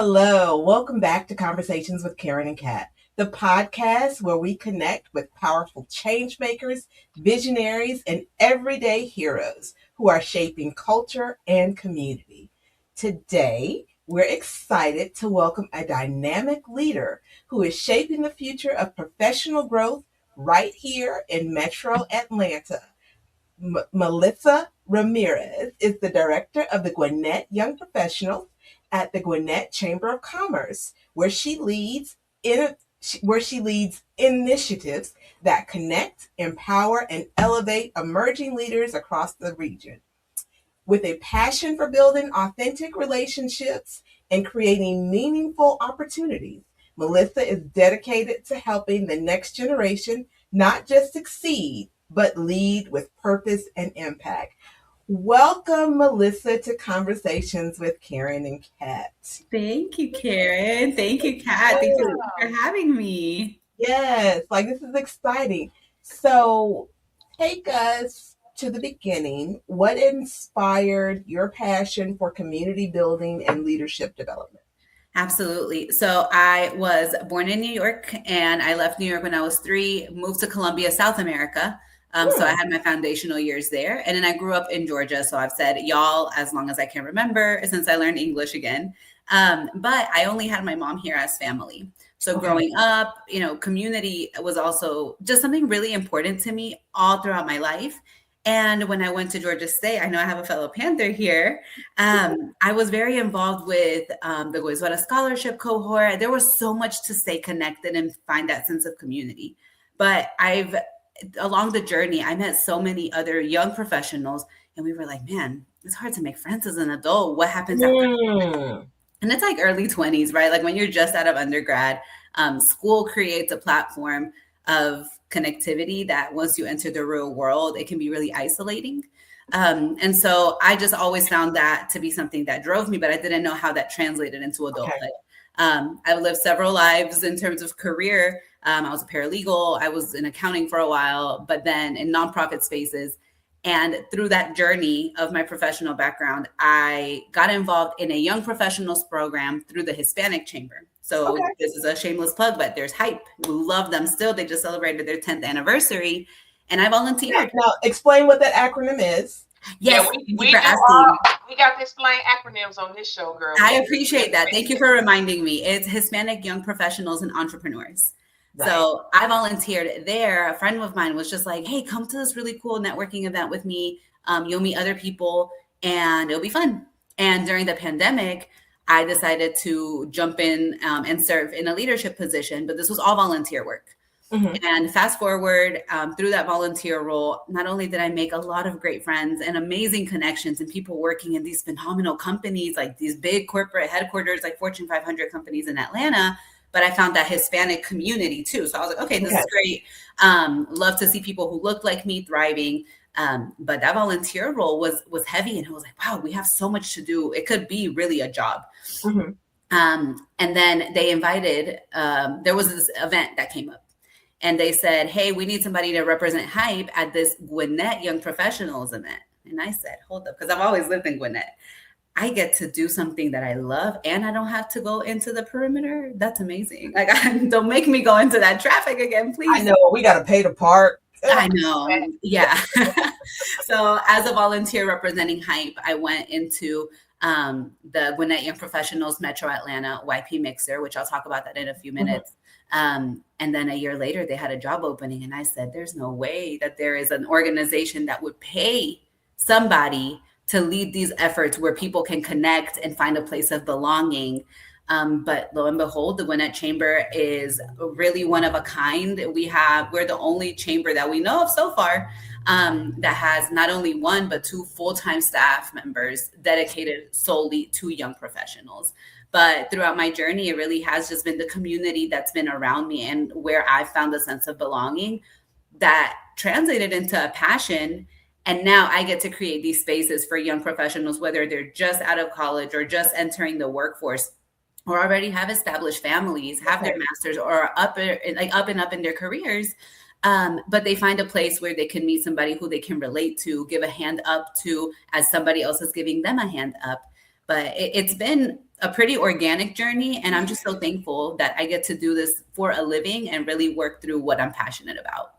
Hello, welcome back to Conversations with Karen and Kat, the podcast where we connect with powerful change makers, visionaries, and everyday heroes who are shaping culture and community. Today, we're excited to welcome a dynamic leader who is shaping the future of professional growth right here in Metro Atlanta. Melissa Ramirez is the director of the Gwinnett Young Professionals at the Gwinnett Chamber of Commerce, in, where she leads initiatives that connect, empower, and elevate emerging leaders across the region. With a passion for building authentic relationships and creating meaningful opportunities, Melissa is dedicated to helping the next generation not just succeed, but lead with purpose and impact. Welcome, Melissa, to Conversations with Karen and Kat. Thank you, Karen. Thank you, Kat. Thank you for having me. Yes, this is exciting. So, take us to the beginning. What inspired your passion for community building and leadership development? Absolutely. So I was born in New York and I left New York when I was 3, moved to Colombia, South America. So I had my foundational years there. And then I grew up in Georgia. So I've said y'all as long as I can remember since I learned English again. But I only had my mom here as family. So growing up, community was also just something really important to me all throughout my life. And when I went to Georgia State, I know I have a fellow Panther here. I was very involved with the Goizueta Scholarship Cohort. There was so much to stay connected and find that sense of community. But along the journey, I met so many other young professionals, and we were like, man, it's hard to make friends as an adult. What happens after? And it's like early 20s, right? Like when you're just out of undergrad, school creates a platform of connectivity that once you enter the real world, it can be really isolating. And so I just always found that to be something that drove me, but I didn't know how that translated into adulthood. I've lived several lives in terms of career. I was a paralegal. I was in accounting for a while, but then in nonprofit spaces. And through that journey of my professional background, I got involved in a young professionals program through the Hispanic Chamber. So This is a shameless plug, but there's Hype. We love them still. They just celebrated their 10th anniversary. And I volunteered. Now, explain what that acronym is. Yes, we got to explain acronyms on this show, girl. I appreciate that. Thank you for reminding me. It's Hispanic Young Professionals and Entrepreneurs. Right. So I volunteered there. A friend of mine was just like, hey, come to this really cool networking event with me. You'll meet other people and it'll be fun. And during the pandemic, I decided to jump in and serve in a leadership position, but this was all volunteer work. And fast forward through that volunteer role, not only did I make a lot of great friends and amazing connections and people working in these phenomenal companies, like these big corporate headquarters, like Fortune 500 companies in Atlanta, but I found that Hispanic community too. So I was like, okay, this is great. Love to see people who look like me thriving. But that volunteer role was heavy. And I was like, wow, we have so much to do. It could be really a job. And then they invited, there was this event that came up. And they said, hey, we need somebody to represent Hype at this Gwinnett Young Professionals event. And I said, hold up, because I've always lived in Gwinnett. I get to do something that I love and I don't have to go into the perimeter. That's amazing. Like, don't make me go into that traffic again, please. I know, we got to pay to park. I know. Yeah. So as a volunteer representing Hype, I went into the Gwinnett Young Professionals Metro Atlanta YP Mixer, which I'll talk about that in a few minutes. And then a year later, they had a job opening. And I said, there's no way that there is an organization that would pay somebody to lead these efforts where people can connect and find a place of belonging. But lo and behold, the Gwinnett Chamber is really one of a kind. We're the only chamber that we know of so far that has not only 1, but 2 full-time staff members dedicated solely to young professionals. But throughout my journey, it really has just been the community that's been around me and where I found a sense of belonging that translated into a passion. And now I get to create these spaces for young professionals, whether they're just out of college or just entering the workforce or already have established families, have their masters or up and up in their careers. But they find a place where they can meet somebody who they can relate to, give a hand up to as somebody else is giving them a hand up. But it's been a pretty organic journey. And I'm just so thankful that I get to do this for a living and really work through what I'm passionate about.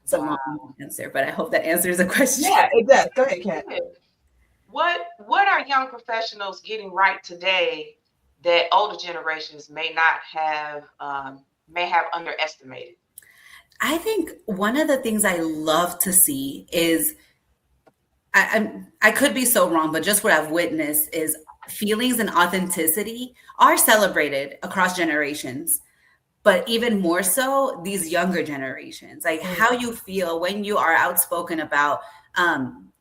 So Wow. long answer, but I hope that answers the question. Yeah, it does. Go ahead, Kat. What are young professionals getting right today that older generations may not have underestimated? I think one of the things I love to see is I could be so wrong, but just what I've witnessed is feelings and authenticity are celebrated across generations, but even more so these younger generations, like how you feel when you are outspoken about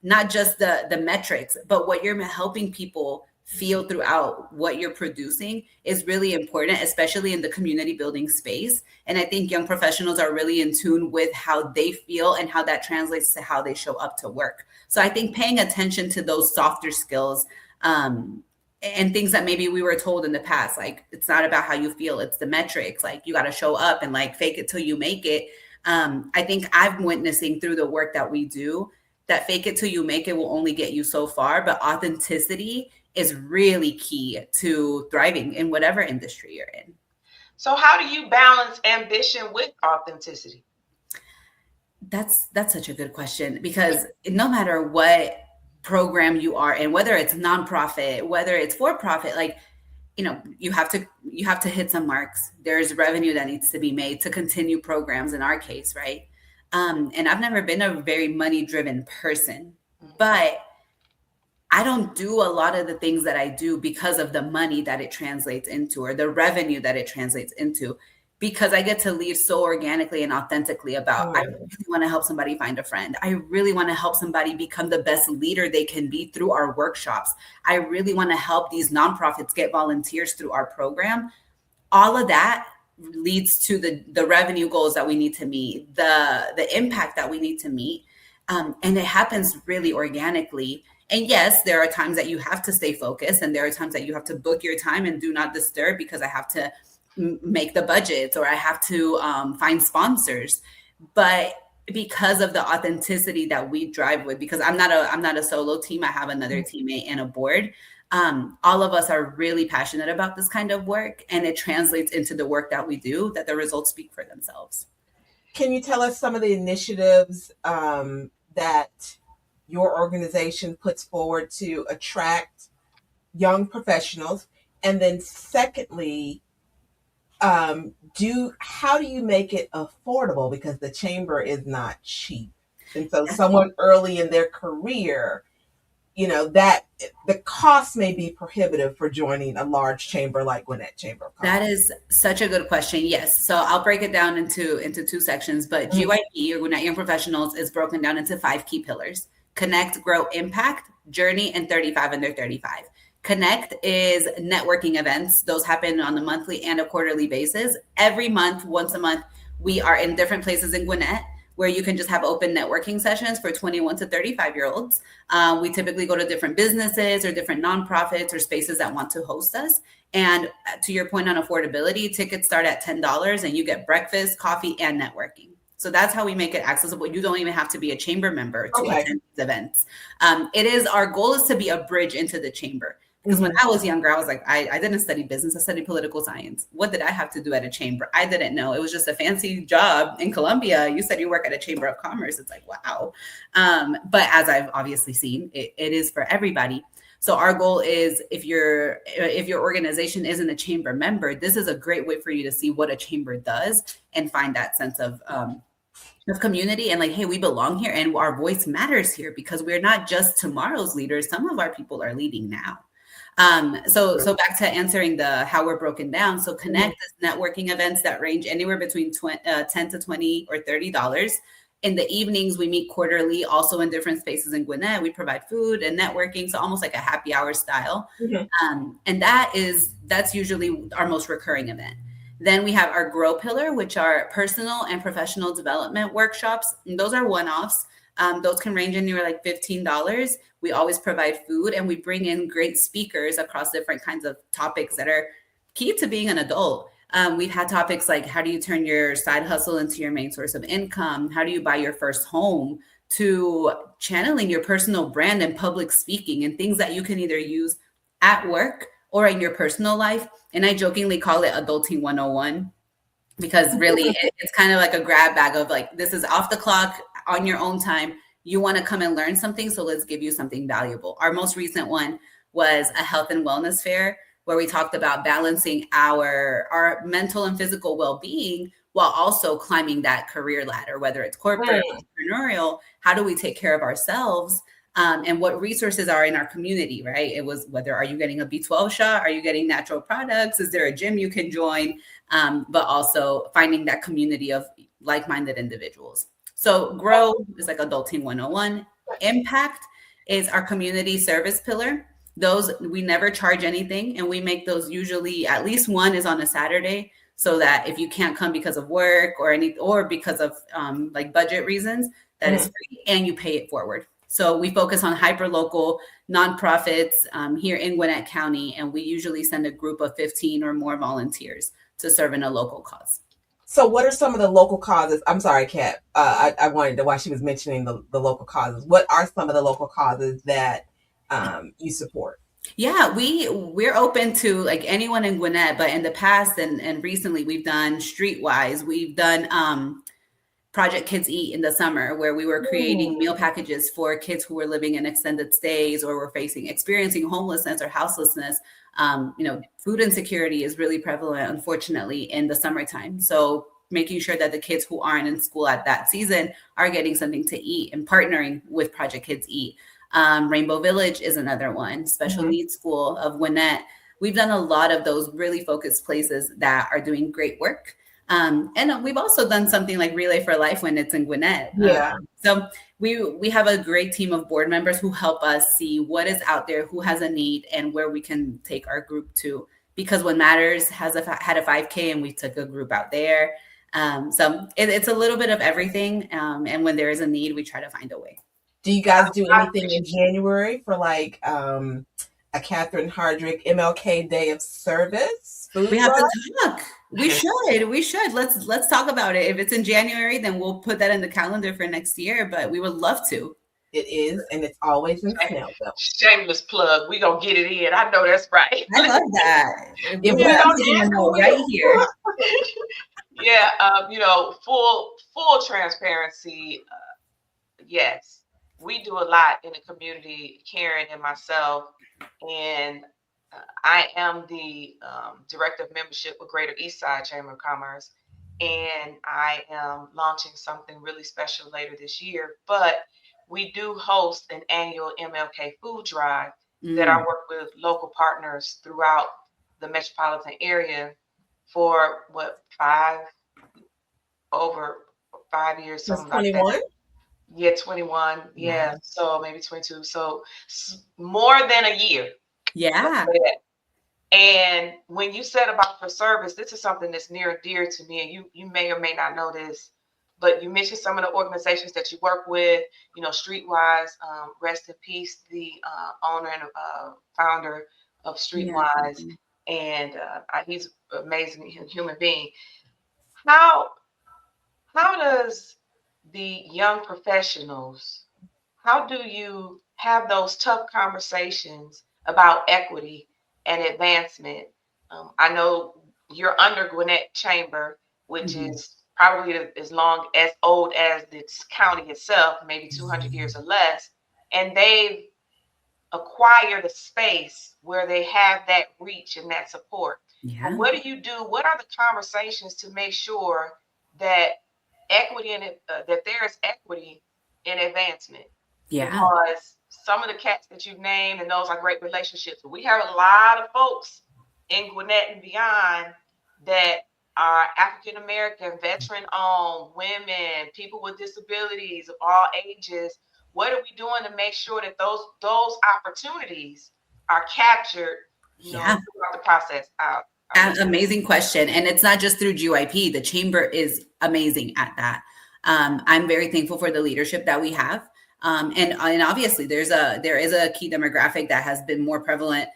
not just the metrics, but what you're helping people feel throughout what you're producing is really important, especially in the community building space. And I think young professionals are really in tune with how they feel and how that translates to how they show up to work. So I think paying attention to those softer skills and things that maybe we were told in the past, like it's not about how you feel, it's the metrics, like you got to show up and like fake it till you make it. I think I'm witnessing through the work that we do that fake it till you make it will only get you so far, but authenticity is really key to thriving in whatever industry you're in. So how do you balance ambition with authenticity? That's such a good question, because no matter what program you are in, whether it's nonprofit, whether it's for profit, like, you know, you have to hit some marks. There's revenue that needs to be made to continue programs in our case, right? And I've never been a very money driven person, but I don't do a lot of the things that I do because of the money that it translates into or the revenue that it translates into, because I get to lead so organically and authentically about, I really want to help somebody find a friend. I really want to help somebody become the best leader they can be through our workshops. I really want to help these nonprofits get volunteers through our program. All of that leads to the revenue goals that we need to meet, the impact that we need to meet. And it happens really organically. And yes, there are times that you have to stay focused, and there are times that you have to book your time and do not disturb because I have to make the budgets or I have to find sponsors. But because of the authenticity that we drive with, because I'm not a solo team, I have another teammate and a board. All of us are really passionate about this kind of work, and it translates into the work that we do, that the results speak for themselves. Can you tell us some of the initiatives that your organization puts forward to attract young professionals? And then secondly, how do you make it affordable? Because the chamber is not cheap. And so someone early in their career, you know, that the cost may be prohibitive for joining a large chamber like Gwinnett Chamber of Commerce. That is such a good question. Yes. So I'll break it down into two sections, but GYP, or Gwinnett Young Professionals, is broken down into 5 key pillars: Connect, Grow, Impact, Journey, and 35 under 35. Connect is networking events. Those happen on a monthly and a quarterly basis. Every month, once a month, we are in different places in Gwinnett where you can just have open networking sessions for 21 to 35-year-olds. We typically go to different businesses or different nonprofits or spaces that want to host us. And to your point on affordability, tickets start at $10 and you get breakfast, coffee, and networking. So that's how we make it accessible. You don't even have to be a chamber member to attend these events. Our goal is to be a bridge into the chamber. Because when I was younger, I was like, I didn't study business. I studied political science. What did I have to do at a chamber? I didn't know. It was just a fancy job in Columbia. You said you work at a chamber of commerce. It's like, wow. But as I've obviously seen, it is for everybody. So our goal is, if your organization isn't a chamber member, this is a great way for you to see what a chamber does and find that sense of community and like, hey, we belong here and our voice matters here, because we're not just tomorrow's leaders. Some of our people are leading now. So back to answering how we're broken down. So Connect is networking events that range anywhere between $10 to $20 or $30. In the evenings, we meet quarterly, also in different spaces in Gwinnett. We provide food and networking, so almost like a happy hour style. And that's usually our most recurring event. Then we have our Grow pillar, which are personal and professional development workshops. And those are one-offs. Those can range anywhere like $15. We always provide food, and we bring in great speakers across different kinds of topics that are key to being an adult. We've had topics like, how do you turn your side hustle into your main source of income? How do you buy your first home? To channeling your personal brand and public speaking, and things that you can either use at work or in your personal life. And I jokingly call it Adulting 101 because really it's kind of like a grab bag of like, this is off the clock on your own time. You want to come and learn something, so let's give you something valuable. Our most recent one was a health and wellness fair where we talked about balancing our mental and physical well-being while also climbing that career ladder, whether it's corporate, entrepreneurial. How do we take care of ourselves? And what resources are in our community, right? It was whether are you getting a B12 shot? Are you getting natural products? Is there a gym you can join? But also finding that community of like-minded individuals. So grow is like Adulting 101. Impact is our community service pillar. Those, we never charge anything, and we make those usually at least one is on a Saturday, so that if you can't come because of work or because of like budget reasons, that is free and you pay it forward. So we focus on hyper-local nonprofits here in Gwinnett County, and we usually send a group of 15 or more volunteers to serve in a local cause. So what are some of the local causes? I'm sorry, Kat. I wanted to, while she was mentioning the local causes, what are some of the local causes that you support? Yeah, we're open to like anyone in Gwinnett, but in the past and recently we've done Streetwise. We've done Project Kids Eat in the summer, where we were creating meal packages for kids who were living in extended stays or were experiencing homelessness or houselessness. Food insecurity is really prevalent, unfortunately, in the summertime. So making sure that the kids who aren't in school at that season are getting something to eat and partnering with Project Kids Eat. Rainbow Village is another one, Special Needs School of Gwinnett. We've done a lot of those really focused places that are doing great work. And we've also done something like Relay for Life when it's in Gwinnett. So we have a great team of board members who help us see what is out there, who has a need, and where we can take our group to. Because When Matters had a 5K, and we took a group out there. So it's a little bit of everything. And when there is a need, we try to find a way. Do you guys do anything in January for like a Catherine Hardrick MLK Day of Service? We have to talk. We should. Let's talk about it. If it's in January, then we'll put that in the calendar for next year, but we would love to. It is, and it's always in Snellville. Shameless plug. We gonna get it in. I know that's right. I love that. Right here. Yeah, full transparency. Yes, we do a lot in the community, Karen and myself, and I am the director of membership with Greater Eastside Chamber of Commerce, and I am launching something really special later this year. But we do host an annual MLK food drive that I work with local partners throughout the metropolitan area for over 5 years. Something 21? Like that. Yeah, 21. Yeah, so maybe 22. So more than a year. Yeah. And when you said about for service, this is something that's near and dear to me. And you may or may not know this, but you mentioned some of the organizations that you work with, Streetwise, rest in peace, the owner and founder of Streetwise. And he's an amazing human being. How does the young professionals, how do you have those tough conversations about equity and advancement? I know you're under Gwinnett Chamber, which is probably as old as this county itself, maybe 200 years or less, and they've acquired a space where they have that reach and that support. Yeah. What do you do? What are the conversations to make sure that equity in it, that there is equity in advancement? Yeah. Because some of the cats that you've named, and those are great relationships. But we have a lot of folks in Gwinnett and beyond that are African American, veteran-owned, women, people with disabilities of all ages. What are we doing to make sure that those opportunities are captured throughout the process? Amazing question. And it's not just through GYP. The chamber is amazing at that. I'm very thankful for the leadership that we have. And obviously there is a key demographic that has been more prevalent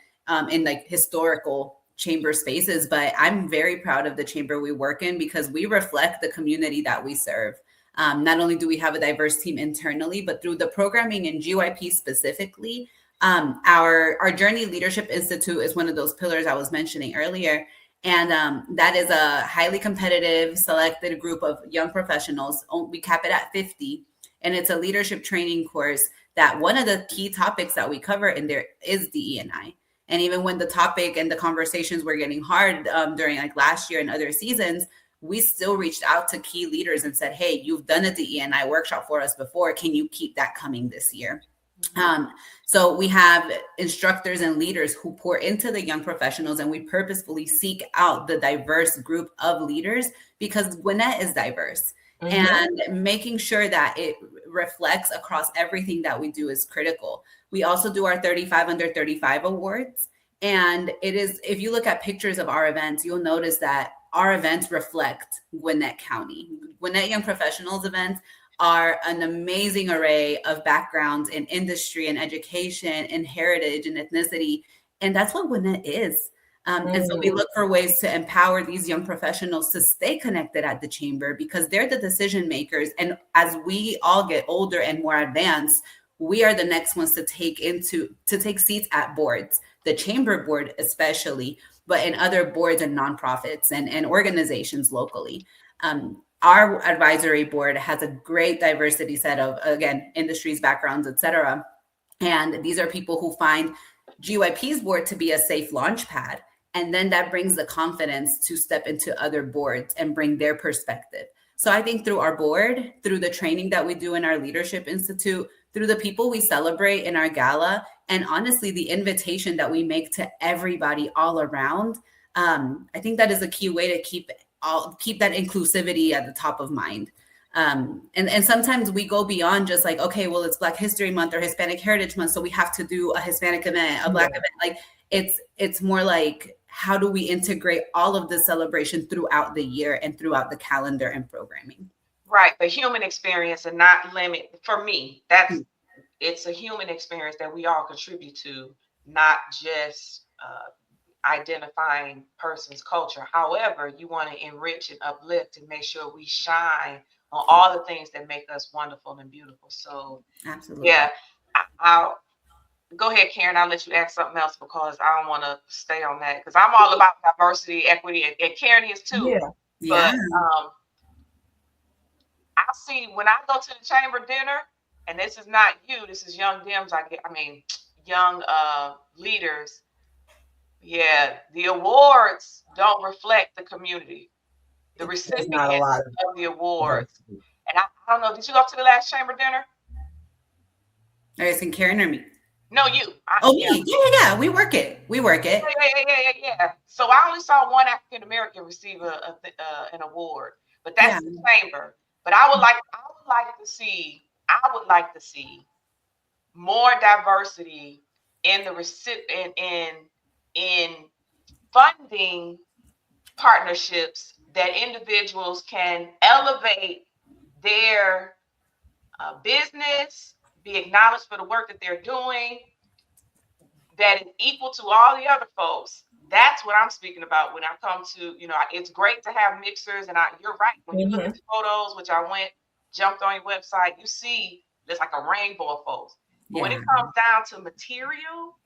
in like historical chamber spaces, but I'm very proud of the chamber we work in because we reflect the community that we serve. Not only do we have a diverse team internally, but through the programming in GYP specifically, Our Journey Leadership Institute is one of those pillars I was mentioning earlier. And that is a highly competitive selected group of young professionals. We cap it at 50. And it's a leadership training course that one of the key topics that we cover in there is DE&I. And even when the topic and the conversations were getting hard during like last year and other seasons, we still reached out to key leaders and said, hey, you've done a DE&I workshop for us before. Can you keep that coming this year? So we have instructors and leaders who pour into the young professionals, and we purposefully seek out the diverse group of leaders because Gwinnett is diverse. And making sure that it reflects across everything that we do is critical. We also do our 35 under 35 awards. And it is, if you look at pictures of our events, you'll notice that our events reflect Gwinnett County. Gwinnett Young Professionals events are an amazing array of backgrounds in industry and education and heritage and ethnicity. And that's what Gwinnett is. And so we look for ways to empower these young professionals to stay connected at the chamber because they're the decision makers. And as we all get older and more advanced, we are the next ones to take seats at boards, the chamber board especially, but in other boards and nonprofits and organizations locally. Our advisory board has a great diversity set of, again, industries, backgrounds, et cetera. And these are people who find GYP's board to be a safe launch pad. And then that brings the confidence to step into other boards and bring their perspective. So I think through our board, through the training that we do in our Leadership Institute, through the people we celebrate in our gala, and honestly, the invitation that we make to everybody all around, I think that is a key way to keep that inclusivity at the top of mind. And sometimes we go beyond just like, okay, well, it's Black History Month or Hispanic Heritage Month, so we have to do a Hispanic event, a Black event. Like it's more like, how do we integrate all of the celebration throughout the year and throughout the calendar and programming? Right, the human experience and not limit. For me, it's a human experience that we all contribute to, not just identifying person's culture. However, you want to enrich and uplift and make sure we shine on all the things that make us wonderful and beautiful. So absolutely, yeah, I'll go ahead, Karen. I'll let you ask something else because I don't want to stay on that because I'm all about diversity, equity, and Karen is too. Yeah. But I see when I go to the chamber dinner, and this is not you, this is young Dems. Young leaders. Yeah, the awards don't reflect the community. The recipients of the awards. And I don't know, did you go to the last chamber dinner? Are you asking Karen or me? No, you. Me. Yeah. We work it. Yeah. So I only saw one African American receive an award, but that's the chamber. But I would like to see more diversity in the recipient in funding partnerships that individuals can elevate their business, be acknowledged for the work that they're doing, that is equal to all the other folks. That's what I'm speaking about when I come to, it's great to have mixers, and you're right. When you look at the photos, which I jumped on your website, you see there's like a rainbow of folks. But when it comes down to material,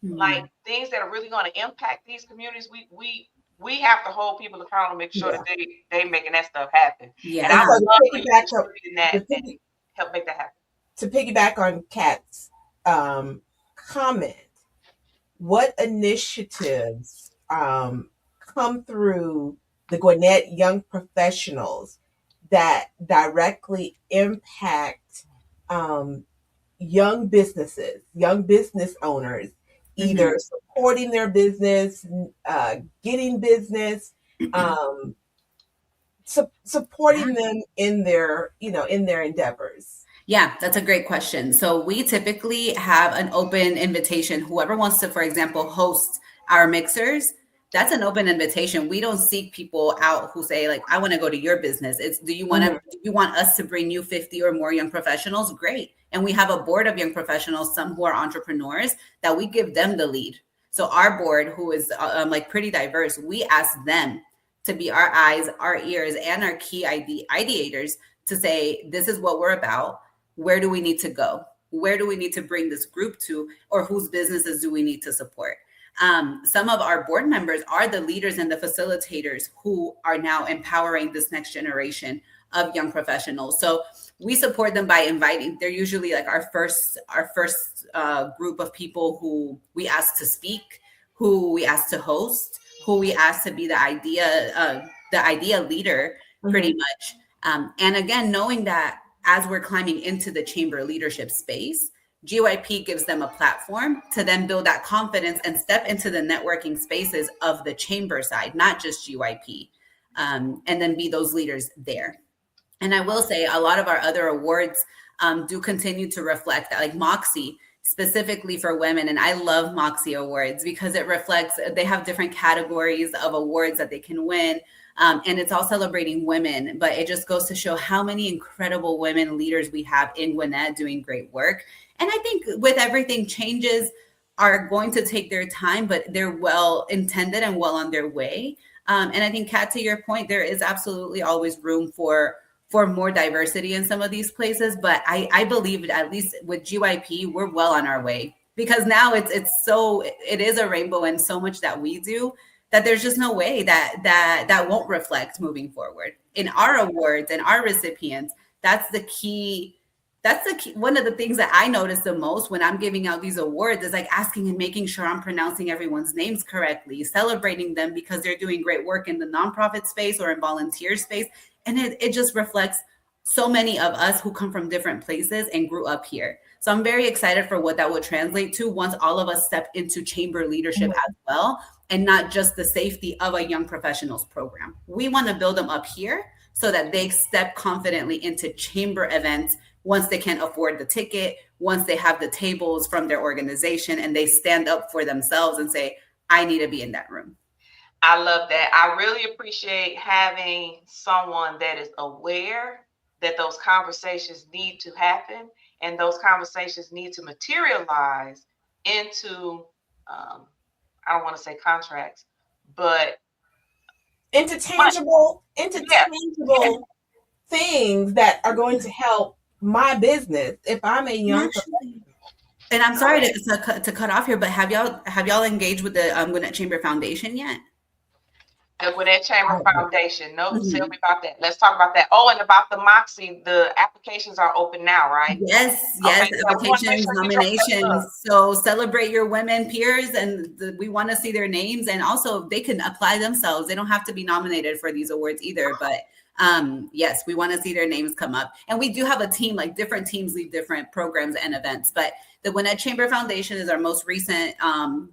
like things that are really going to impact these communities, we have to hold people accountable, make sure that they making that stuff happen. Yeah. And I would love for you to help make that happen. To piggyback on Kat's comment, what initiatives come through the Gwinnett Young Professionals that directly impact young business owners, either supporting their business, getting business, supporting them in their endeavors? Yeah, that's a great question. So we typically have an open invitation. Whoever wants to, for example, host our mixers, that's an open invitation. We don't seek people out who say, like, I want to go to your business. It's, do you want us to bring you 50 or more young professionals? Great. And we have a board of young professionals, some who are entrepreneurs, that we give them the lead. So our board, who is pretty diverse, we ask them to be our eyes, our ears, and our key ideators to say, this is what we're about. Where do we need to go? where do we need to bring this group to, or whose businesses do we need to support? Some of our board members are the leaders and the facilitators who are now empowering this next generation of young professionals. So we support them by inviting. They're usually like our first group of people who we ask to speak, who we ask to host, who we ask to be the idea leader, pretty much. And again, knowing that as we're climbing into the chamber leadership space, GYP gives them a platform to then build that confidence and step into the networking spaces of the chamber side, not just GYP, and then be those leaders there. And I will say a lot of our other awards do continue to reflect that, like Moxie, specifically for women. And I love Moxie Awards because it reflects, they have different categories of awards that they can win. And it's all celebrating women, but it just goes to show how many incredible women leaders we have in Gwinnett doing great work. And I think with everything, changes are going to take their time, but they're well intended and well on their way. And I think, Kat, to your point, there is absolutely always room for more diversity in some of these places. But I believe, at least with GYP, we're well on our way, because now it is a rainbow and so much that we do that there's just no way that won't reflect moving forward in our awards and our recipients. That's the key. One of the things that I notice the most when I'm giving out these awards is like asking and making sure I'm pronouncing everyone's names correctly, celebrating them because they're doing great work in the nonprofit space or in volunteer space. And it just reflects so many of us who come from different places and grew up here. So I'm very excited for what that will translate to once all of us step into chamber leadership as well, and not just the safety of a young professionals program. We want to build them up here so that they step confidently into chamber events once they can afford the ticket, once they have the tables from their organization and they stand up for themselves and say, I need to be in that room. I love that. I really appreciate having someone that is aware that those conversations need to happen, and those conversations need to materialize into, I don't want to say contracts, but into tangible things that are going to help my business if I'm a young professional. And I'm sorry to cut off here, but have y'all engaged with the Gwinnett Chamber Foundation yet? The Gwinnett Chamber Foundation. No, tell me about that. Let's talk about that. Oh, and about the Moxie, the applications are open now, right? Yes, okay, applications, nominations. So celebrate your women peers, and we want to see their names, and also they can apply themselves. They don't have to be nominated for these awards either, but yes, we want to see their names come up. And we do have a team, like different teams lead different programs and events, but the Gwinnett Chamber Foundation is our most recent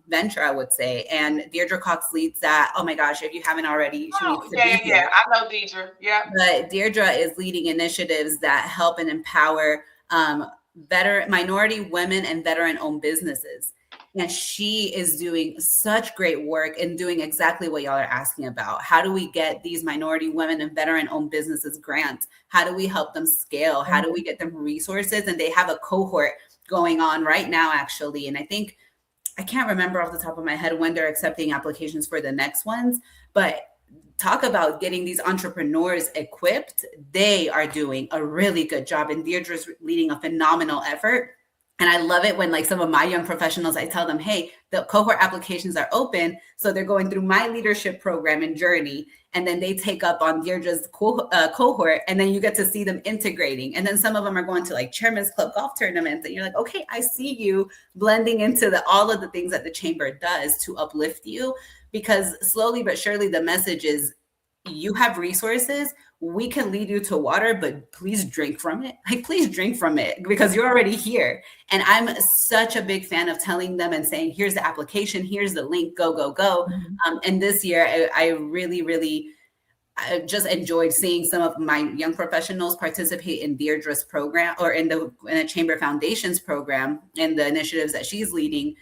venture, I would say. And Deirdre Cox leads that. Oh my gosh, if you haven't already, she needs to be here. I know Deirdre. Yeah. But Deirdre is leading initiatives that help and empower minority women and veteran-owned businesses. And she is doing such great work and doing exactly what y'all are asking about. How do we get these minority women and veteran-owned businesses grants? How do we help them scale? How do we get them resources? And they have a cohort going on right now, actually. And I think, I can't remember off the top of my head when they're accepting applications for the next ones, but talk about getting these entrepreneurs equipped. They are doing a really good job, and Deirdre's leading a phenomenal effort. And I love it when, like, some of my young professionals, I tell them, hey, the cohort applications are open. So they're going through my leadership program and journey. And then they take up on Deirdre's cohort. And then you get to see them integrating. And then some of them are going to like Chairman's Club golf tournaments. And you're like, okay, I see you blending into all of the things that the chamber does to uplift you. Because slowly but surely the message is, you have resources. We can lead you to water, but please drink from it. Like, please drink from it because you're already here. And I'm such a big fan of telling them and saying, here's the application, here's the link, go, go, go. And this year, I really I just enjoyed seeing some of my young professionals participate in Deirdre's program, or in the Chamber Foundation's program and the initiatives that she's leading,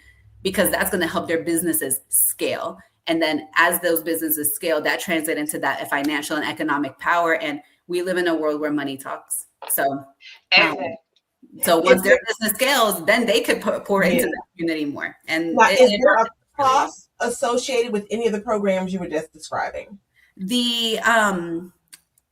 because that's going to help their businesses scale. And then as those businesses scale, that translates into that financial and economic power. And we live in a world where money talks. So, so once their business scales, then they could pour into the community more. And now, is there a cost associated with any of the programs you were just describing?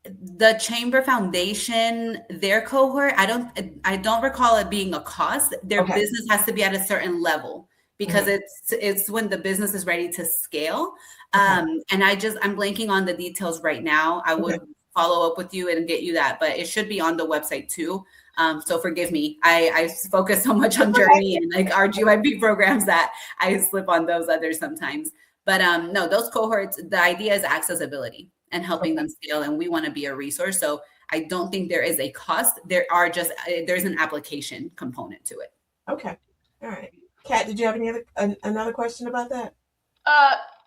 The Chamber Foundation, their cohort, I don't recall it being a cost. Their business has to be at a certain level because it's when the business is ready to scale. And I'm blanking on the details right now. I would follow up with you and get you that, but it should be on the website too. So forgive me. I focus so much on Journey and like our GYP programs that I slip on those others sometimes. But no, those cohorts, the idea is accessibility and helping them scale. And we want to be a resource. So I don't think there is a cost. There's an application component to it. Okay. All right. Kat, did you have another question about that?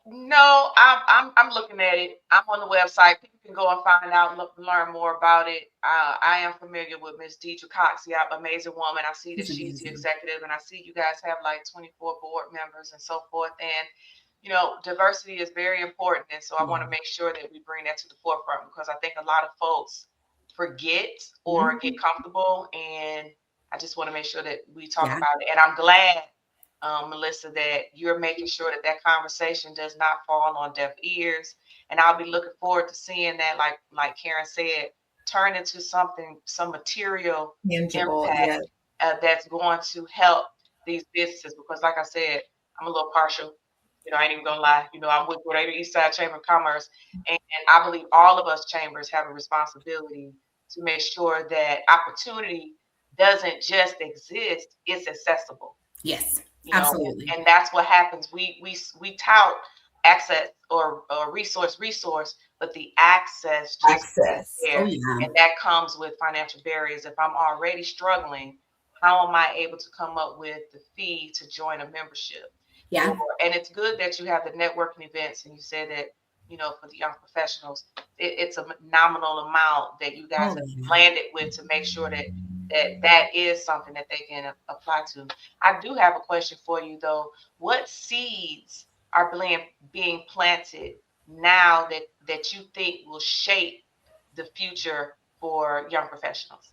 No, I'm looking at it. I'm on the website. People can go and find out and learn more about it. I am familiar with Ms. Deidre Cox, amazing woman. I see that she's the executive, and I see you guys have like 24 board members and so forth. And diversity is very important. And so I want to make sure that we bring that to the forefront, because I think a lot of folks forget or get comfortable. And I just want to make sure that we talk about it. And I'm glad, Melissa, that you're making sure that conversation does not fall on deaf ears. And I'll be looking forward to seeing that, like Karen said, turn into some material impact that's going to help these businesses. Because like I said, I'm a little partial. I ain't even gonna lie. I'm with Gwinnett East Side Chamber of Commerce, and I believe all of us chambers have a responsibility to make sure that opportunity doesn't just exist; it's accessible. Yes, absolutely. And that's what happens. We tout access or resource, but the access access there, and that comes with financial barriers. If I'm already struggling, how am I able to come up with the fee to join a membership? Yeah. And it's good that you have the networking events, and you said that, for the young professionals, it's a nominal amount that you guys have landed with to make sure that is something that they can apply to. I do have a question for you though. What seeds are being planted now that you think will shape the future for young professionals?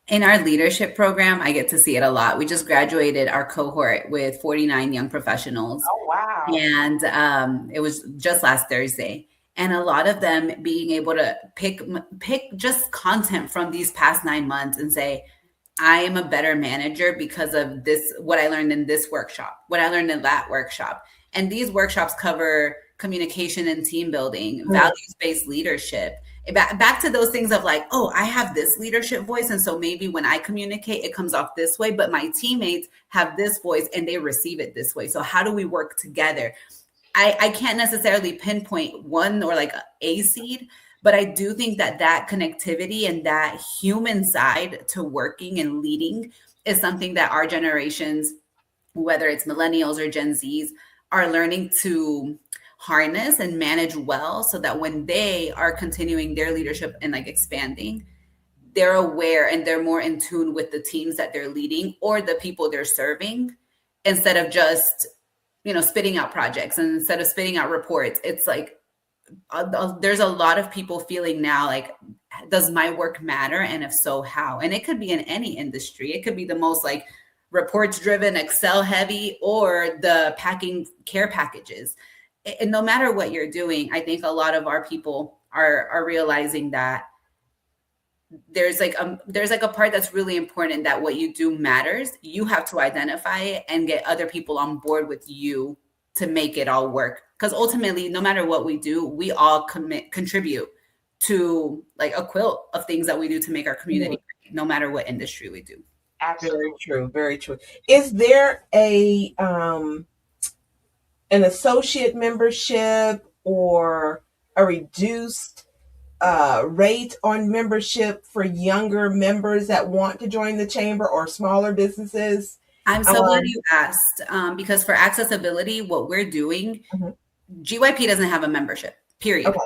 In our leadership program, I get to see it a lot. We just graduated our cohort with 49 young professionals. Oh, wow. And it was just last Thursday. And a lot of them being able to pick just content from these past 9 months and say, I am a better manager because of this, what I learned in this workshop, what I learned in that workshop. And these workshops cover communication and team building, values-based leadership. Back to those things of like, oh, I have this leadership voice. And so maybe when I communicate, it comes off this way, but my teammates have this voice and they receive it this way. So how do we work together? I can't necessarily pinpoint one or like a seed, but I do think that connectivity and that human side to working and leading is something that our generations, whether it's millennials or Gen Zs, are learning to harness and manage well, so that when they are continuing their leadership and like expanding, they're aware and they're more in tune with the teams that they're leading or the people they're serving, instead of just, spitting out projects and instead of spitting out reports. It's like, there's a lot of people feeling now like, does my work matter? And if so, how? And it could be in any industry. It could be the most like reports driven, Excel heavy, or the packing care packages. And no matter what you're doing, I think a lot of our people are realizing that there's like a part that's really important, that what you do matters. You have to identify it and get other people on board with you to make it all work. Because ultimately, no matter what we do, we all contribute to like a quilt of things that we do to make our community, no matter what industry we do. Absolutely. Very true. Very true. Is there an associate membership or a reduced rate on membership for younger members that want to join the chamber or smaller businesses? I'm so glad you asked, because for accessibility, what we're doing, GYP doesn't have a membership, period. Okay.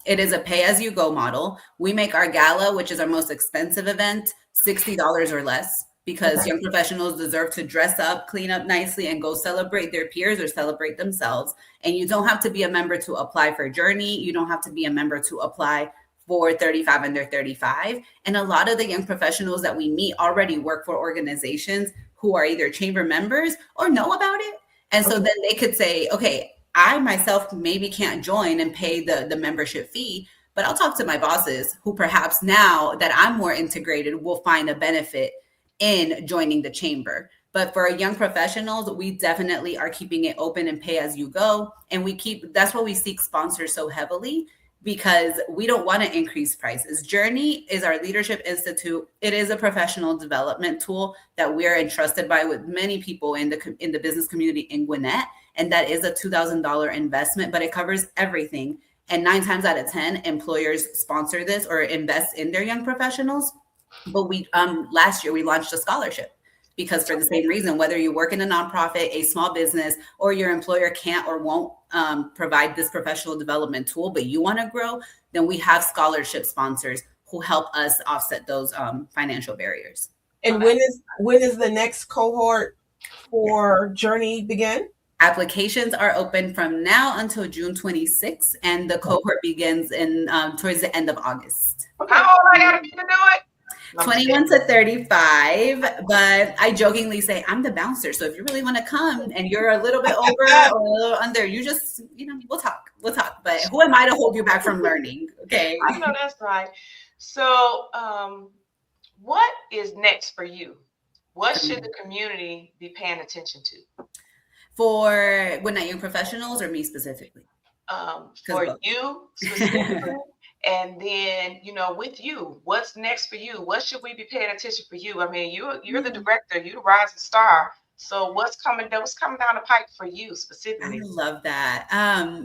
It is a pay-as-you-go model. We make our gala, which is our most expensive event, $60 or less, because young professionals deserve to dress up, clean up nicely, and go celebrate their peers or celebrate themselves. And you don't have to be a member to apply for Journey. You don't have to be a member to apply for 35 under 35. And a lot of the young professionals that we meet already work for organizations who are either chamber members or know about it. And so then they could say, okay, I myself maybe can't join and pay the membership fee, but I'll talk to my bosses who perhaps now that I'm more integrated will find a benefit in joining the chamber. But for young professionals, we definitely are keeping it open and pay as you go. And that's why we seek sponsors so heavily, because we don't want to increase prices. Journey is our leadership institute. It is a professional development tool that we're entrusted by with many people in the business community in Gwinnett. And that is a $2,000 investment, but it covers everything. And 9 times out of 10, employers sponsor this or invest in their young professionals. But last year we launched a scholarship, because for the same reason, whether you work in a nonprofit, a small business, or your employer can't or won't provide this professional development tool, but you want to grow, then we have scholarship sponsors who help us offset those financial barriers. And when is the next cohort for Journey begin? Applications are open from now until June 26th, and the cohort begins in towards the end of August. How old I gotta be to do it? 21 to 35, but I jokingly say I'm the bouncer. So if you really want to come and you're a little bit over or a little under, you just, we'll talk. But who am I to hold you back from learning? Okay. I know that's right. So what is next for you? What should the community be paying attention to? For Gwinnett Young Professionals or me specifically? For you specifically. And then, with you, what's next for you? What should we be paying attention for you? I mean, you're the director, you're the rising star. So what's coming down the pipe for you specifically? I love that.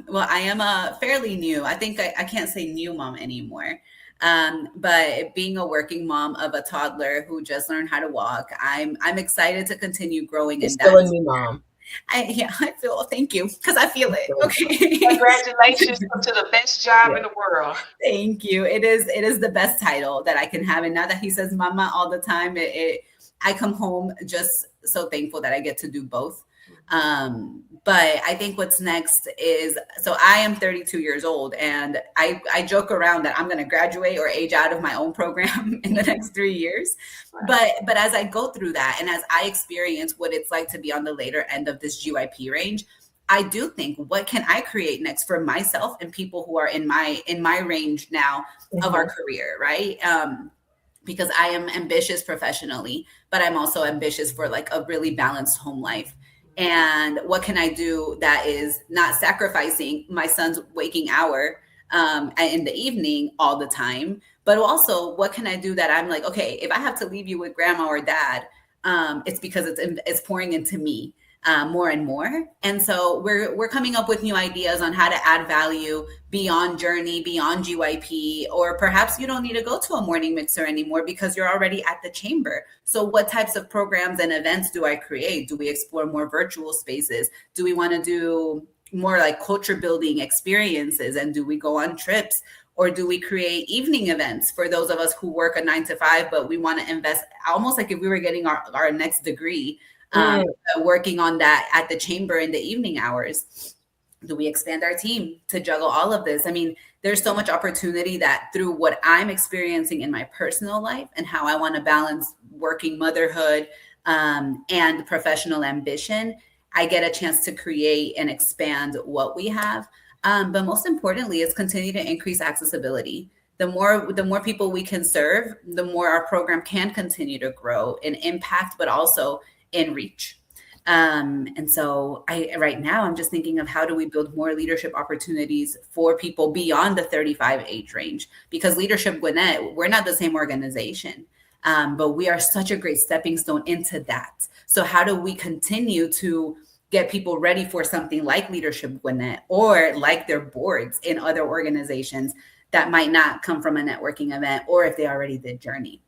Well, I am a fairly new, I think I can't say new mom anymore. But being a working mom of a toddler who just learned how to walk, I'm excited to continue growing. You're still a new mom. I feel, thank you, because I feel it. Okay. Congratulations to the best job in the world. Thank you. It is the best title that I can have. And now that he says mama all the time, I come home just so thankful that I get to do both. But I think what's next is, so I am 32 years old, and I joke around that I'm going to graduate or age out of my own program in the next 3 years. Right. But as I go through that, and as I experience what it's like to be on the later end of this GYP range, I do think, what can I create next for myself and people who are in my range now of our career, right? Because I am ambitious professionally, but I'm also ambitious for like a really balanced home life. And what can I do that is not sacrificing my son's waking hour in the evening all the time, but also what can I do that I'm like, okay, if I have to leave you with grandma or dad, it's because it's pouring into me more and more. And so we're coming up with new ideas on how to add value beyond Journey, beyond GYP, or perhaps you don't need to go to a morning mixer anymore because you're already at the chamber. So what types of programs and events do I create? Do we explore more virtual spaces? Do we want to do more like culture building experiences? And do we go on trips? Or do we create evening events for those of us who work a 9 to 5, but we want to invest almost like if we were getting our next degree, working on that at the chamber in the evening hours? Do we expand our team to juggle all of this? I mean, there's so much opportunity that through what I'm experiencing in my personal life and how I want to balance working motherhood and professional ambition, I get a chance to create and expand what we have. But most importantly, is continue to increase accessibility. The more people we can serve, the more our program can continue to grow in impact, but also in reach. And so right now I'm just thinking of how do we build more leadership opportunities for people beyond the 35 age range, because Leadership Gwinnett, we're not the same organization, but we are such a great stepping stone into that. So how do we continue to get people ready for something like Leadership Gwinnett or like their boards in other organizations that might not come from a networking event, or if they already did Journey,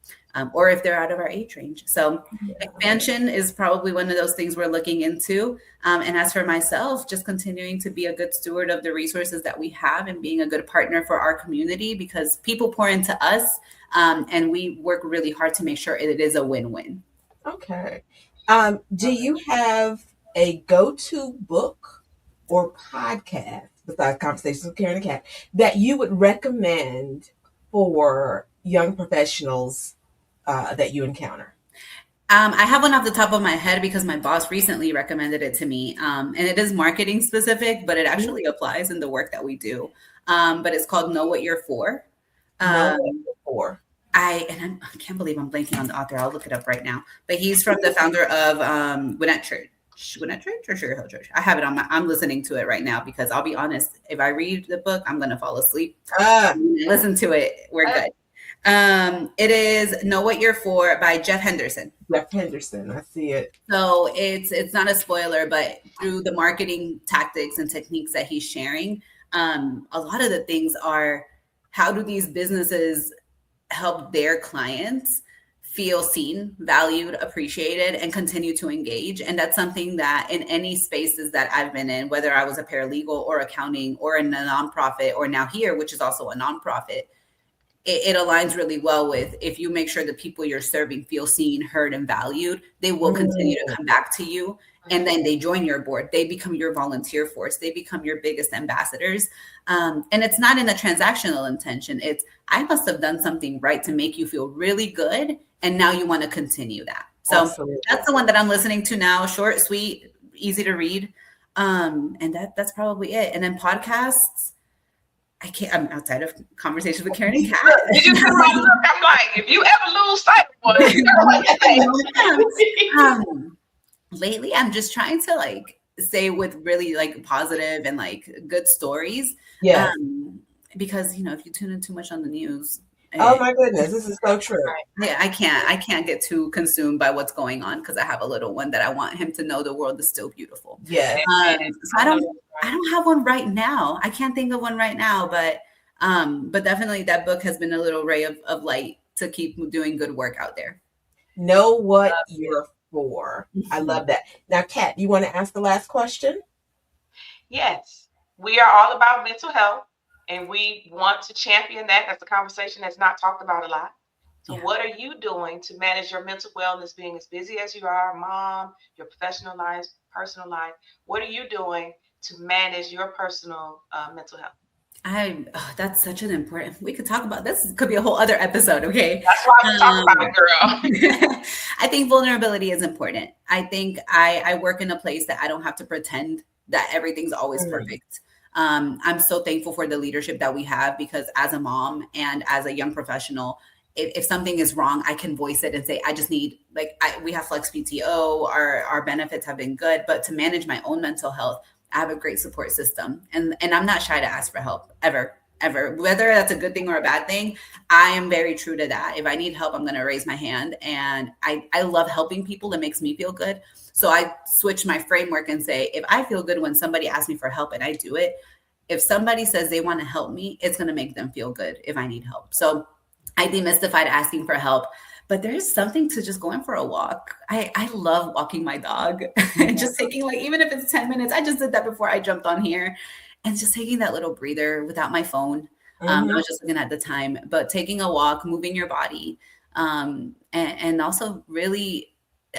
or if they're out of our age range. So expansion is probably one of those things we're looking into. And as for myself, just continuing to be a good steward of the resources that we have and being a good partner for our community, because people pour into us and we work really hard to make sure it is a win-win. Okay. Do you have a go-to book or podcast, besides Conversations with Karen and Kat, that you would recommend for young professionals that you encounter? I have one off the top of my head because my boss recently recommended it to me. And it is marketing specific, but it actually applies in the work that we do. but it's called Know What You're For. No before. I can't believe I'm blanking on the author. I'll look it up right now. But he's from the founder of Gwinnett Church. Gwinnett Church or Sugar Hill Church? I have it on I'm listening to it right now because I'll be honest, if I read the book, I'm gonna fall asleep. Listen to it. We're good. It is Know What You're For by Jeff Henderson. Jeff Henderson, I see it. So it's not a spoiler, but through the marketing tactics and techniques that he's sharing, a lot of the things are, how do these businesses help their clients feel seen, valued, appreciated, and continue to engage? And that's something that in any spaces that I've been in, whether I was a paralegal or accounting or in a nonprofit or now here, which is also a nonprofit, it aligns really well with, if you make sure the people you're serving feel seen, heard, and valued, they will continue to come back to you. And then they join your board. They become your volunteer force. They become your biggest ambassadors. And it's not in a transactional intention. It's, I must have done something right to make you feel really good. And now you want to continue that. So that's the one that I'm listening to now. Short, sweet, easy to read. And that's probably it. And then podcasts, I'm outside of conversations with Karen and Kat. Did you I'm like, if you ever lose sight of one, lately I'm just trying to like say with really like positive and like good stories. Yeah. Because if you tune in too much on the news. Oh my goodness, this is so true. Yeah, I can't get too consumed by what's going on because I have a little one that I want him to know the world is still beautiful. Yeah. So I don't have one right now. I can't think of one right now, but definitely that book has been a little ray of light to keep doing good work out there. Know what you're for. I love that. Now, Kat, you want to ask the last question? Yes. We are all about mental health, and we want to champion that. That's a conversation that's not talked about a lot. So what are you doing to manage your mental wellness, being as busy as you are, mom, your professional life, personal life? What are you doing to manage your personal mental health? That's such an important, we could talk about this. Could be a whole other episode. Okay. That's why we talk about it, girl. I think vulnerability is important. I think I work in a place that I don't have to pretend that everything's always perfect. I'm so thankful for the leadership that we have, because as a mom and as a young professional, if something is wrong, I can voice it and say, I just need, we have Flex PTO, our benefits have been good, but to manage my own mental health, I have a great support system, and I'm not shy to ask for help ever, whether that's a good thing or a bad thing. I am very true to that. If I need help, I'm going to raise my hand, and I love helping people. It makes me feel good. So I switch my framework and say, if I feel good when somebody asks me for help and I do it, if somebody says they want to help me, it's going to make them feel good if I need help. So I demystified asking for help. But there's something to just going for a walk. I love walking my dog and just taking, even if it's 10 minutes, I just did that before I jumped on here, and just taking that little breather without my phone. I was just looking at the time, but taking a walk, moving your body. And also really,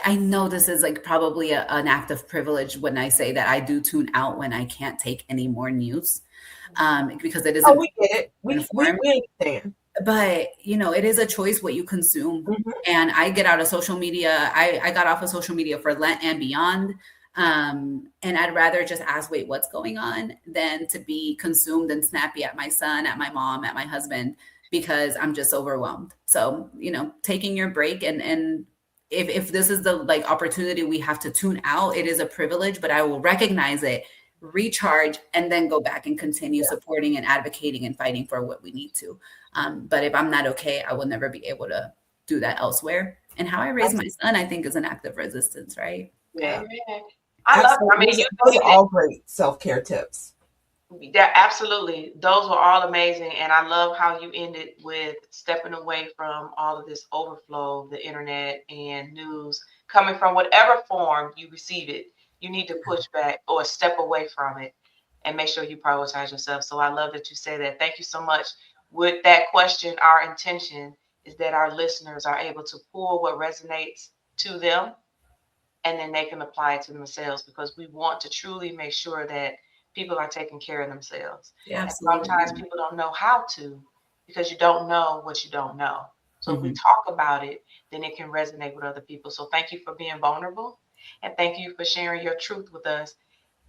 I know this is probably an act of privilege when I say that I do tune out when I can't take any more news, because it is. Oh, we get it. We understand. But, it is a choice what you consume. And I get out of social media. I got off of social media for Lent and beyond. And I'd rather just ask, wait, what's going on, than to be consumed and snappy at my son, at my mom, at my husband, because I'm just overwhelmed. So, taking your break, and if this is the opportunity we have to tune out, it is a privilege, but I will recognize it, recharge, and then go back and continue supporting and advocating and fighting for what we need to. But if I'm not okay, I will never be able to do that elsewhere. And how I raise my son, I think, is an act of resistance, right? Yeah. I love it. Those are all great self-care tips. Yeah, absolutely. Those were all amazing. And I love how you ended with stepping away from all of this overflow of the internet and news coming from whatever form you receive it. You need to push back or step away from it and make sure you prioritize yourself. So I love that you say that. Thank you so much. With that question, our intention is that our listeners are able to pull what resonates to them, and then they can apply it to themselves, because we want to truly make sure that people are taking care of themselves. Yeah, and sometimes people don't know how to, because you don't know what you don't know. So if we talk about it, then it can resonate with other people. So thank you for being vulnerable, and thank you for sharing your truth with us.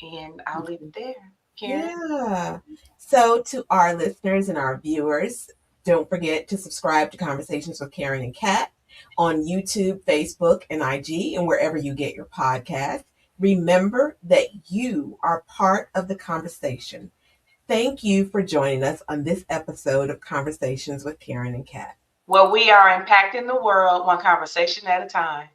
And I'll leave it there. Karen? Yeah. So, to our listeners and our viewers, don't forget to subscribe to Conversations with Karen and Kat on YouTube, Facebook, and IG, and wherever you get your podcast. Remember that you are part of the conversation. Thank you for joining us on this episode of Conversations with Karen and Kat. Well, we are impacting the world one conversation at a time.